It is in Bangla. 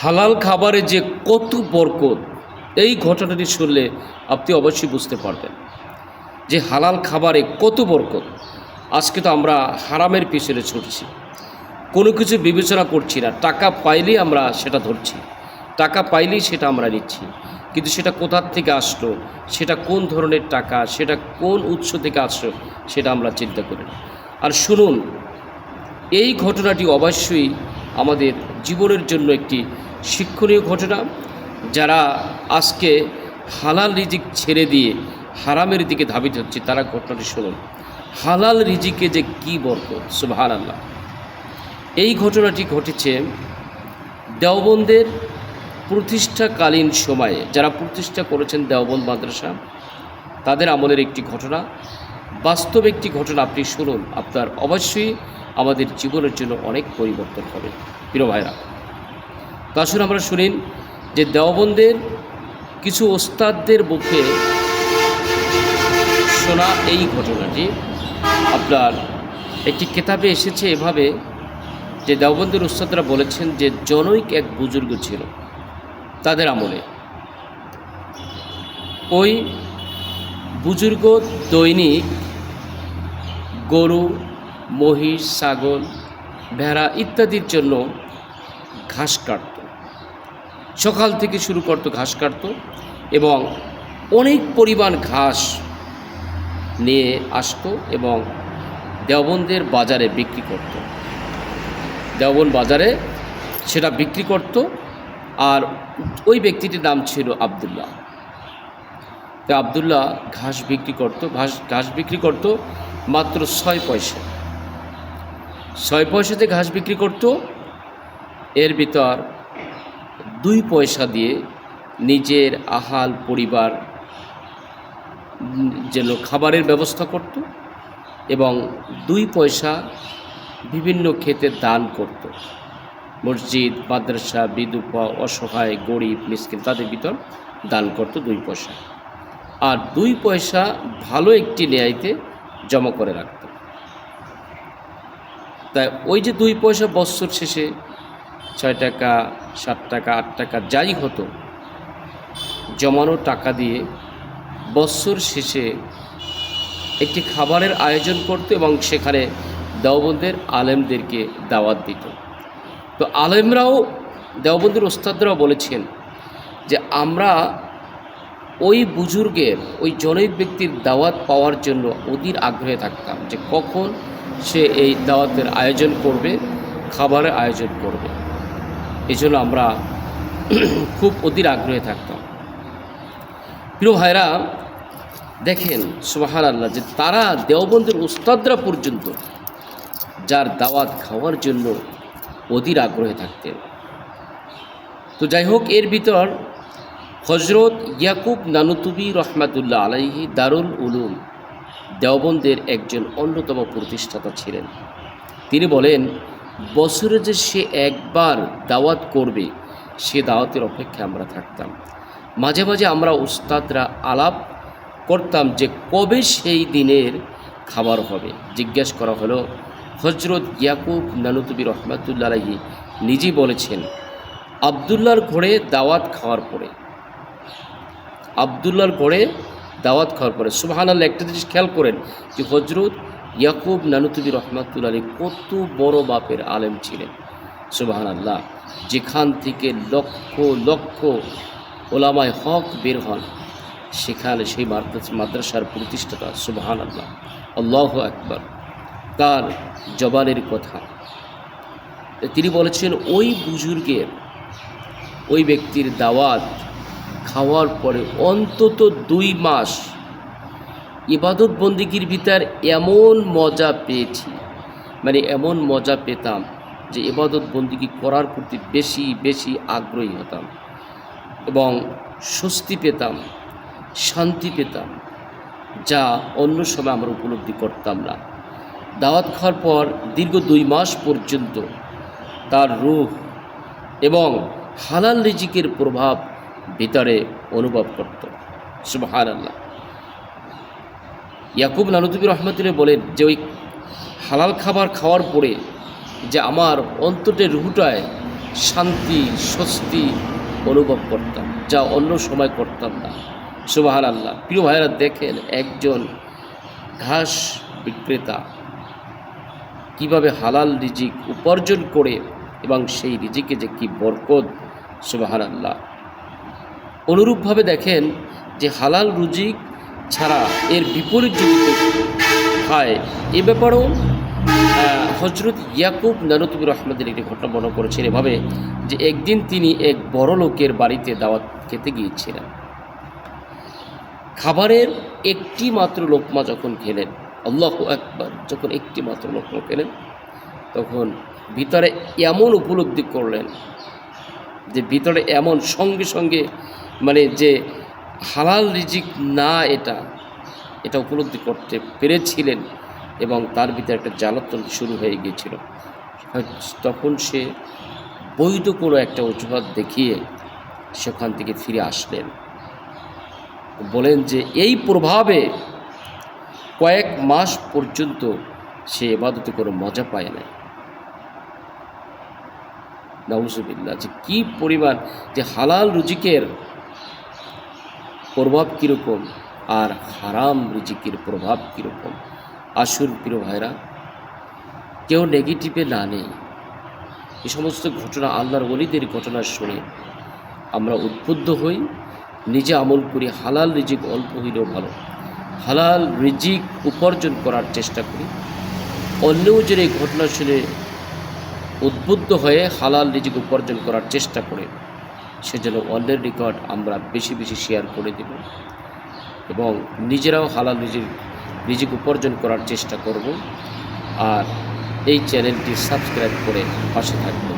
হালাল খাবারে যে কত বরকত, এই ঘটনাটি শুনলে আপনি অবশ্যই বুঝতে পারবেন যে হালাল খাবারে কত বরকত। আজকে তো আমরা হারামের পিছনে ছুটছি, কোনো কিছু বিবেচনা করছি না। টাকা পাইলেই আমরা সেটা ধরছি, টাকা পাইলেই সেটা আমরা নিচ্ছি, কিন্তু সেটা কোথার থেকে আসলো, সেটা কোন ধরনের টাকা, সেটা কোন উৎস থেকে আসলো, সেটা আমরা চিন্তা করি না। আর শুনুন, এই ঘটনাটি অবশ্যই আমাদের জীবনের জন্য একটি শিক্ষণীয় ঘটনা। যারা আজকে হালাল রিজিক ছেড়ে দিয়ে হারামের দিকে ধাবিত হচ্ছে, তারা ঘটনাটি শুনুন। হালাল রিজিকে যে কী বরকত, সুবহানাল্লাহ। এই ঘটনাটি ঘটেছে দেওবন্দের প্রতিষ্ঠাকালীন সময়ে। যারা প্রতিষ্ঠা করেছেন দেওবন্দ মাদ্রাসা, তাদের আমলের একটি ঘটনা, বাস্তব একটি ঘটনা। আপনি শুনুন, আপনার অবশ্যই আমাদের জীবনের জন্য অনেক পরিবর্তন হবে প্রিয় ভাইরা। তো আসুন আমরা শুনিন যে দেওবন্দের কিছু ওস্তাদদের মুখে শোনা এই ঘটনাটি। আপনার একটি কিতাবে এসেছে এভাবে যে দেওবন্দের ওস্তাদরা বলেছেন যে জনৈক এক বুজুর্গ ছিল তাদের আমলে। ওই বুজুর্গ দৈনিক গরু, মহিষ, ছাগল, ভেড়া ইত্যাদির জন্য ঘাস কাটত। সকাল থেকে শুরু করত ঘাস কাটত এবং অনেক পরিমাণ ঘাস নিয়ে আসতো এবং দেওবন্দের বাজারে বিক্রি করত। দেওবন্দ বাজারে সেটা বিক্রি করত। আর ওই ব্যক্তিটির নাম ছিল আবদুল্লাহ। তো আবদুল্লাহ ঘাস বিক্রি করত, ঘাস বিক্রি করত মাত্র 6 পয়সা। 6 পয়সাতে ঘাস বিক্রি করত। এর ভিতর 2 পয়সা দিয়ে নিজের আহাল পরিবার যেন খাবারের ব্যবস্থা করত এবং 2 পয়সা বিভিন্ন ক্ষেতে দান করত। মসজিদ, মাদ্রাসা, বিধবা, অসহায়, গরিব, মিসকিন তাদের ভিতর দান করত 2 পয়সা। আর 2 পয়সা ভালো একটি ন্যায়তে জমা করে রাখত। তাই ওই যে 2 পয়সা বছর শেষে 6 টাকা, 7 টাকা, 8 টাকা যাই হতো, জমানো টাকা দিয়ে বছর শেষে একটি খাবারের আয়োজন করত এবং সেখানে দেওবন্দের আলেমদেরকে দাওয়াত দিত। তো আলেমরাও, দেওবন্দের ওস্তাদরাও বলেছেন যে আমরা ওই বুজুর্গের, ওই জনৈক ব্যক্তির দাওয়াত পাওয়ার জন্য অধীর আগ্রহে থাকতাম যে কখন সে এই দাওয়াতের আয়োজন করবে, খাবারের আয়োজন করবে। এই জন্য আমরা খুব অধীর আগ্রহে থাকতাম। প্রিয় ভাইরা, দেখেন সুবহানাল্লাহ, যে তারা দেওবন্দের উস্তাদরা পর্যন্ত যার দাওয়াত খাওয়ার জন্য অধীর আগ্রহে থাকতেন। তো যাই হোক, এর ভিতর হজরত ইয়াকুব নানুতুবি রহমাতুল্লাহ আলাইহি দারুল উলুম দেওবন্দের একজন অন্যতম প্রতিষ্ঠাতা ছিলেন। তিনি বলেন, বছরে যে সে একবার দাওয়াত করবে, সে দাওয়াতের অপেক্ষায় আমরা থাকতাম। মাঝে মাঝে আমরা উস্তাদরা আলাপ করতাম যে কবে সেই দিনের খাবার হবে। জিজ্ঞেস করা হলো, হজরত ইয়াকুব নানুতুবি রহমাতুল্লাহ আলাইহি নিজেই বলেছেন, আবদুল্লাহর ঘরে দাওয়াত খাওয়ার পরে, আবদুল্লাহর ঘরে দাওয়াত খাওয়ার পরে। সুবহানাল্লাহ, একটা জিনিস খেয়াল করেন যে হজরত ইয়াকুব নানুতুবি রহমাতুল্লাহ আলাইহি কত বড় মাপের আলেম ছিলেন। সুবহানাল্লাহ, যেখান থেকে লক্ষ লক্ষ ওলামায়ে হক বের হন, সেখানে সেই মাদ্রাসার প্রতিষ্ঠাতা। সুবহানাল্লাহ, আল্লাহু আকবার, তার জবানের কথা। তিনি বলেছেন, ওই বুজুর্গের, ওই ব্যক্তির দাওয়াত খাওয়ার পরে অন্তত 2 মাস ইবাদত বন্দিগির ভিতর এমন মজা পেয়েছি, মানে এমন মজা পেতাম যে ইবাদত বন্দিগি করার প্রতি বেশি বেশি আগ্রহী হতাম এবং স্বস্তি পেতাম, শান্তি পেতাম, যা অন্য সময় আমরা উপলব্ধি করতাম না। দাওয়াত খাওয়ার পর দীর্ঘ 2 মাস পর্যন্ত তার রূহ এবং হালাল রিজিকের প্রভাব ভিতরে অনুভব করত। সুবহানাল্লাহ। ইয়াকুব নানুতুবি রহমাতুল্লাহ বলেন যে ওই হালাল খাবার খাওয়ার পরে যে আমার অন্তরের রুহটায় শান্তি স্বস্তি অনুভব করতাম, যা অন্য সময় করতাম না। সুবহানাল্লাহ। প্রিয় ভাইরা, দেখেন একজন ঘাস বিক্রেতা কিভাবে হালাল রিজিক উপার্জন করে এবং সেই রিজিকে যে কি বরকত, সুবহানাল্লাহ। অনুরূপভাবে দেখেন যে হালাল রুজিক ছাড়া এর বিপরীত যদি কেউ খায়, এ ব্যাপারেও হজরত ইয়াকুব নানুতুবি রহমতের একটি ঘটনা বর্ণনা করেছেন এভাবে যে একদিন তিনি এক বড় লোকের বাড়িতে দাওয়াত খেতে গিয়েছিলেন। খাবারের একটি মাত্র লোকমা যখন খেলেন, আল্লাহু আকবার, যখন একটি মাত্র লোকমা খেলেন তখন ভিতরে এমন উপলব্ধি করলেন যে ভিতরে এমন সঙ্গে সঙ্গে মানে যে হালাল রিজিক না এটা উপলব্ধি করতে পেরেছিলেন এবং তার ভিতরে একটা জ্বালাতন শুরু হয়ে গিয়েছিল। তখন সে বৈধ কোনো একটা অজুহাত দেখিয়ে সেখান থেকে ফিরে আসলেন। বলেন যে এই প্রভাবে কয়েক মাস পর্যন্ত সে ইবাদতে কোনো মজা পায় না। নাউজুবিল্লাহ, যে কী পরিমাণ যে হালাল রুজিকের প্রভাব কীরকম আর হারাম রিজিকের প্রভাব কীরকম। আসুন প্রিয় ভাইরা, কেউ নেগেটিভে না নেই। এই সমস্ত ঘটনা, আল্লাহর ওলিদের ঘটনা শুনে আমরা উদ্বুদ্ধ হই, নিজে আমল করি, হালাল রিজিক অল্প হইলেও ভালো, হালাল রিজিক উপার্জন করার চেষ্টা করি। অন্যও যেন এই ঘটনা শুনে উদ্বুদ্ধ হয়ে হালাল রিজিক উপার্জন করার চেষ্টা করে সেজন্য অন্যের নিকট আমরা বেশি বেশি শেয়ার করে দেব এবং নিজেরাও হালাল রিজিক উপার্জন করার চেষ্টা করব। আর এই চ্যানেলটি সাবস্ক্রাইব করে পাশে থাকবে।